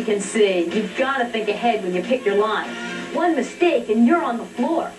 you can see. You've got to think ahead when you pick your line. One mistake and you're on the floor.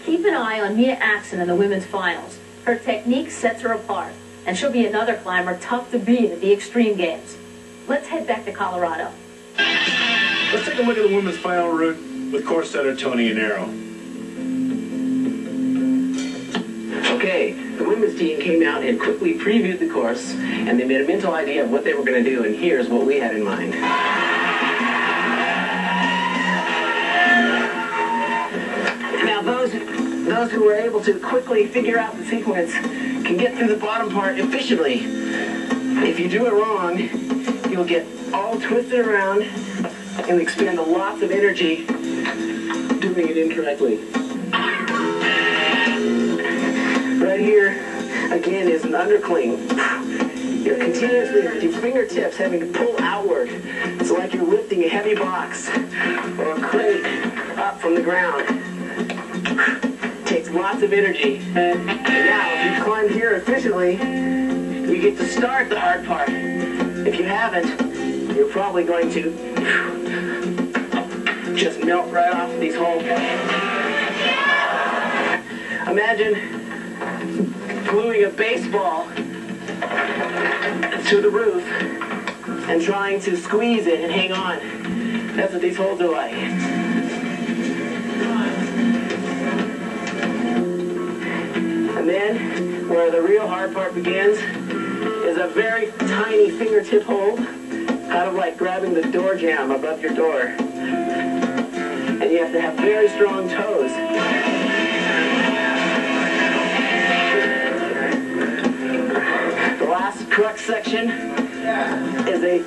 Keep an eye on Mia Axon in the women's finals. Her technique sets her apart, and she'll be another climber tough to beat at the Extreme Games. Let's head back to Colorado. Let's take a look at the women's final route with course setter Tony Anero. Okay, the women's team came out and quickly previewed the course, and they made a mental idea of what they were going to do, and here's what we had in mind. Now, those who were able to quickly figure out the sequence can get through the bottom part efficiently. If you do it wrong, you'll get all twisted around and expend lots of energy doing it incorrectly. Right here, again, is an undercling. You're continuously, with your fingertips, having to pull outward. It's like you're lifting a heavy box or a crate up from the ground. Takes lots of energy. And now, if you climb here efficiently, you get to start the hard part. If you haven't, you're probably going to just melt right off of these holes. Imagine gluing a baseball to the roof and trying to squeeze it and hang on. That's what these holes are like. And then, where the real hard part begins, is a very tiny fingertip hold, kind of like grabbing the door jamb above your door. And you have to have very strong toes. The last crux section is a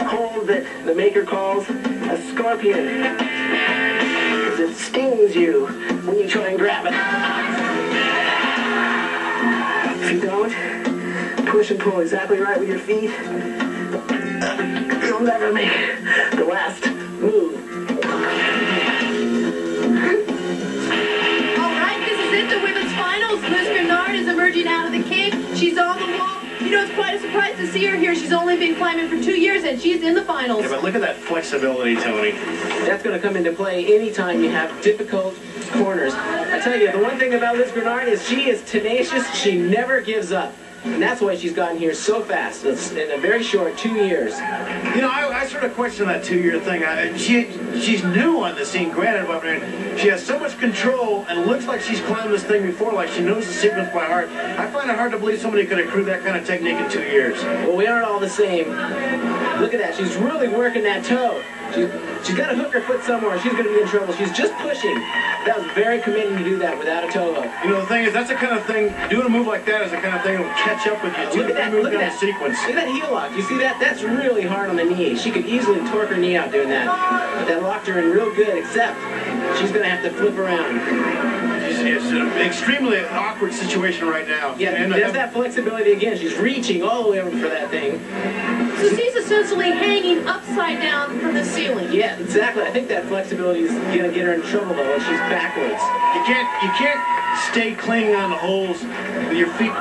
hold that the maker calls a scorpion, because it stings you when you try and grab it. If you don't push and pull exactly right with your feet, you'll never make the last move. All right, this is it, the women's finals. Liz Grenard is emerging out of the cave. She's on the wall. You know, it's quite a surprise to see her here. She's only been climbing for 2 years, and she's in the finals. Yeah, but look at that flexibility, Tony. That's going to come into play anytime you have difficult corners. I tell you, the one thing about Liz Grenard is she is tenacious. She never gives up. And that's why she's gotten here so fast. It's in a very short 2 years. You know, I sort of question that 2-year thing. She's new on the scene, granted, but she has so much control and looks like she's climbed this thing before, like she knows the sequence by heart. I find it hard to believe somebody could accrue that kind of technique in 2 years. Well, we aren't all the same. Look at that. She's really working that toe. She's got to hook her foot somewhere. She's going to be in trouble. She's just pushing. That was very committing to do that without a toe hook. You know, the thing is, that's the kind of thing, doing a move like that is the kind of thing that will catch up with you. Look at that. Look at that sequence. Look at that heel lock. You see that? That's really hard on the knee. She could easily torque her knee out doing that. But that locked her in real good, except she's going to have to flip around. It's an extremely awkward situation right now. Yeah, and there's that flexibility again. She's reaching all the way over for that thing. So she's essentially hanging upside down from the ceiling. Yeah, exactly. I think that flexibility is going to get her in trouble, though, when she's backwards. You can't stay clinging on the holes with your feet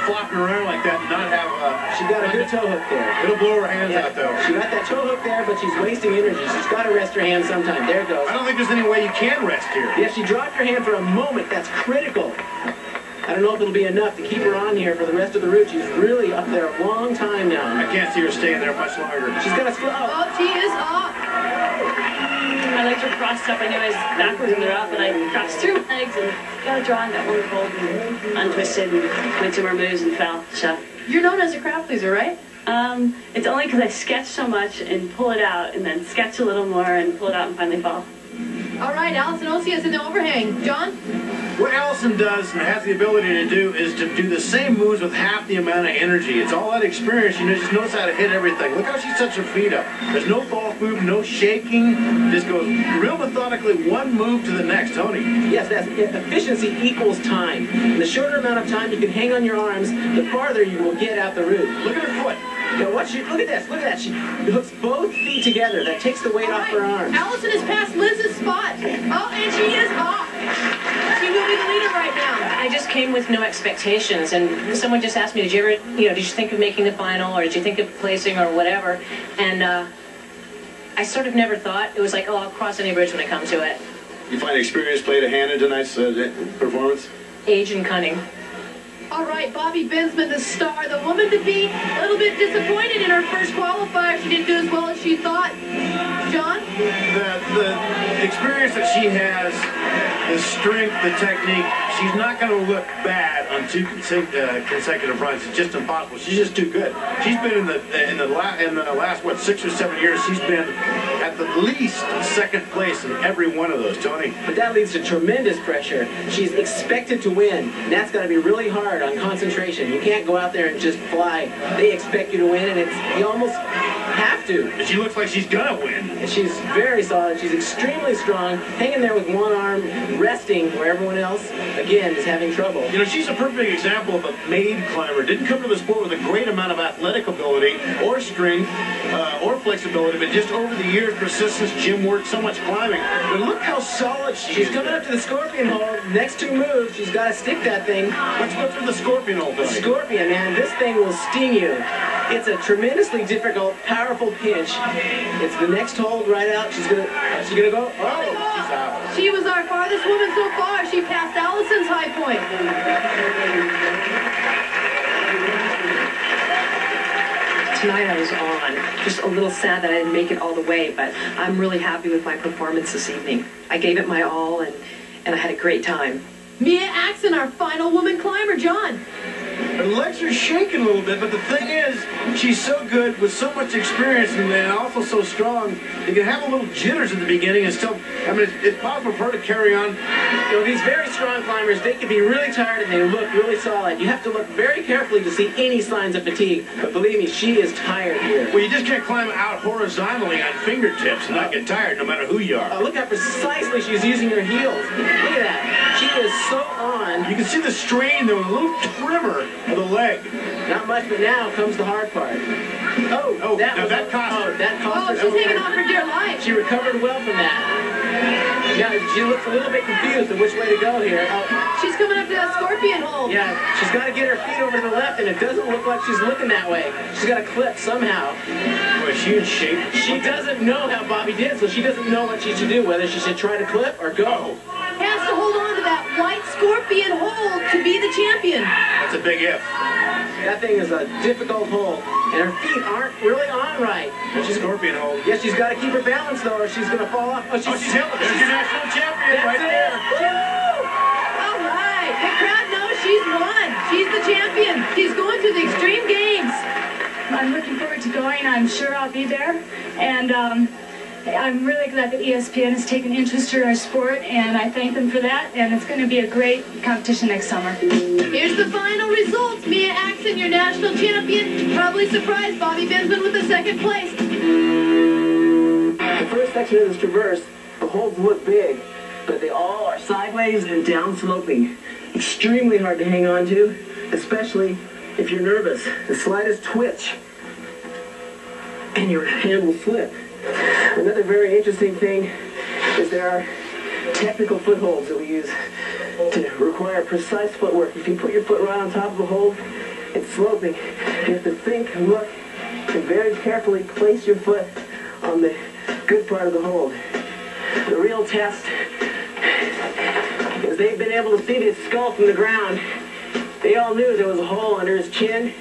flopping around like that and not have She got a good toe hook there. It'll blow her hands out, though. She got that toe hook there, but she's wasting energy. She's got to rest her hand sometime. There it goes. I don't think there's any way you can rest here. Yeah, she dropped her hand for a moment. That's critical. I don't know if it'll be enough to keep her on here for the rest of the route. She's really up there a long time now. I can't see her staying there much longer. She's got to slow. Oh, she is off. My legs are crossed up. I knew I was backwards and they're up, but I crossed through my legs and got a draw and got one hold and untwisted and went two more moves and fell. So You're known as a crowd pleaser, right? it's only because I sketch so much and pull it out and then sketch a little more and pull it out and finally fall. All right, Allison Osias in the overhang. John? What Allison does and has the ability to do is to do the same moves with half the amount of energy. It's all that experience. She just knows how to hit everything. Look how she sets her feet up. There's no false move, no shaking. Just goes real methodically, one move to the next. Tony. Yes, that's efficiency equals time. And the shorter amount of time you can hang on your arms, the farther you will get out the route. Look at her foot. Now look at this, look at that. She hooks both feet together. That takes the weight off her arms. Allison has passed Liz's spot. Oh, and she is off. She will be the leader right now. I just came with no expectations, and someone just asked me, did you ever, did you think of making the final, or did you think of placing, or whatever? And I sort of never thought. It was like, oh, I'll cross any bridge when I come to it. You find experience played a hand in tonight's performance? Age and cunning. All right, Bobby Bensman, the star, the woman to beat. A little bit disappointed in her first qualifier. She didn't do as well as she thought. John? The experience that she has, the strength, the technique, she's not going to look bad on two consecutive runs. It's just impossible. She's just too good. She's been in the last, what, 6 or 7 years, she's been at the least second place in every one of those, Tony. But that leads to tremendous pressure. She's expected to win. And that's got to be really hard on concentration. You can't go out there and just fly. They expect you to win, and you almost have to. And she looks like she's going to win. And she's very solid. She's extremely strong, hanging there with one arm, resting where everyone else, again, is having trouble. You know, she's a perfect example of a made climber. Didn't come to the sport with a great amount of athletic ability or strength or flexibility, but just over the years, persistence, gym work, so much climbing. But look how solid she's coming up to the scorpion hold. Next two moves, she's got to stick that thing. Let's go through the scorpion hold. Scorpion, man, this thing will sting you. It's a tremendously difficult, powerful pinch. It's the next hold right out. She's gonna go. Oh, she's out. She was our farthest woman so far. She passed Allison's high point. Tonight I was on. Just a little sad that I didn't make it all the way, but I'm really happy with my performance this evening. I gave it my all, and I had a great time. Mia Axon, our final woman climber. John? Her legs are shaking a little bit, but the thing is, she's so good with so much experience and also so strong. You can have a little jitters at the beginning and still, I mean, it's possible for her to carry on. You know, these very strong climbers, they can be really tired and they look really solid. You have to look very carefully to see any signs of fatigue. But believe me, she is tired here. Well, you just can't climb out horizontally on fingertips and not get tired no matter who you are. Look how precisely she's using her heels. Look at that. She is so on. You can see the strain, though, a little tremor of the leg. Not much, but now comes the hard part. That cost her. That cost her. Oh, she's taking off for dear life. She recovered well from that. Now, she looks a little bit confused of which way to go here. She's coming up to that scorpion hold. Yeah, she's got to get her feet over to the left, and it doesn't look like she's looking that way. She's got to clip somehow. Boy, is she in shape? She doesn't know how Bobby did, so she doesn't know what she should do, whether she should try to clip or go. Has to hold on to that white scorpion hold to be the champion. That's a big if. That thing is a difficult hold, and her feet aren't really on right. She's scorpion hold. Yeah, she's got to keep her balance, though, or she's going to fall off. She's held. There's your national champion right there. All right. The crowd knows she's won. She's the champion. She's going to the Extreme Games. I'm looking forward to going. I'm sure I'll be there. And I'm really glad that ESPN has taken interest in our sport, and I thank them for that. And it's going to be a great competition next summer. Here's the final results. Mia Axon, your national champion. Probably surprised Bobby Bensman with the second place. The first section of this traverse, the holds look big, but they all are sideways and down sloping. Extremely hard to hang on to, especially if you're nervous. The slightest twitch and your hand will slip. Another very interesting thing is there are technical footholds that we use to require precise footwork. If you put your foot right on top of a hold, it's sloping. You have to think, look, and very carefully place your foot on the good part of the hold. The real test is they've been able to see this skull from the ground. They all knew there was a hole under his chin,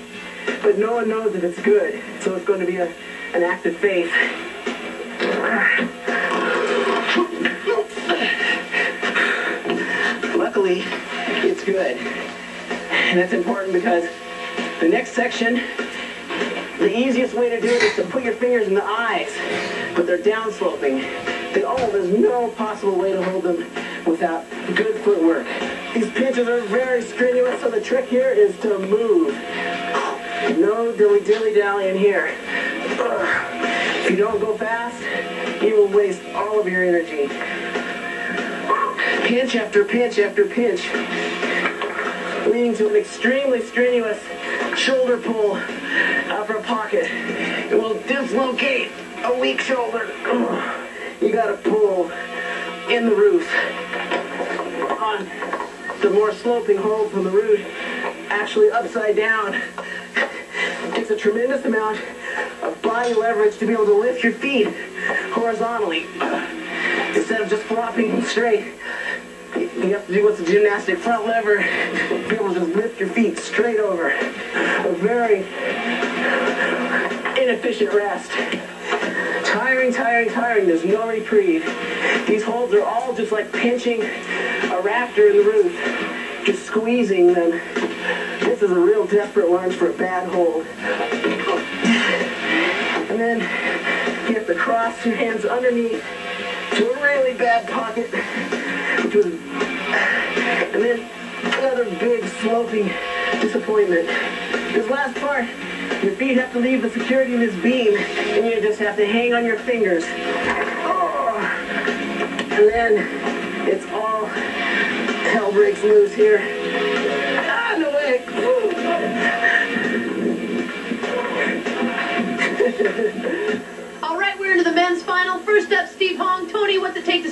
but no one knows if it's good. So it's going to be an act of faith. Luckily, it's good. And that's important because the next section, the easiest way to do it is to put your fingers in the eyes, but they're downsloping. There's no possible way to hold them without good footwork. These pinches are very strenuous, so the trick here is to move. No dilly-dilly-dally in here. If you don't go fast, you will waste all of your energy. Pinch after pinch after pinch, leading to an extremely strenuous shoulder pull out of a pocket. It will dislocate a weak shoulder. You gotta pull in the roof. On the more sloping hold from the root, actually upside down. It takes a tremendous amount of body leverage to be able to lift your feet horizontally. Instead of just flopping them straight, you have to do what's a gymnastic front lever. Be able to just lift your feet straight over. A very inefficient rest. Tiring, tiring, tiring. There's no reprieve. These holds are all just like pinching a rafter in the roof. Just squeezing them. This is a real desperate lunge for a bad hold. And then you have to cross your hands underneath to a really bad pocket. And then another big sloping disappointment. This last part, your feet have to leave the security in this beam, and you just have to hang on your fingers. Oh. And then it's all hell breaks loose here. Ah, no way. All right, we're into the men's final. First up, Steve Hong. Tony, what's it take to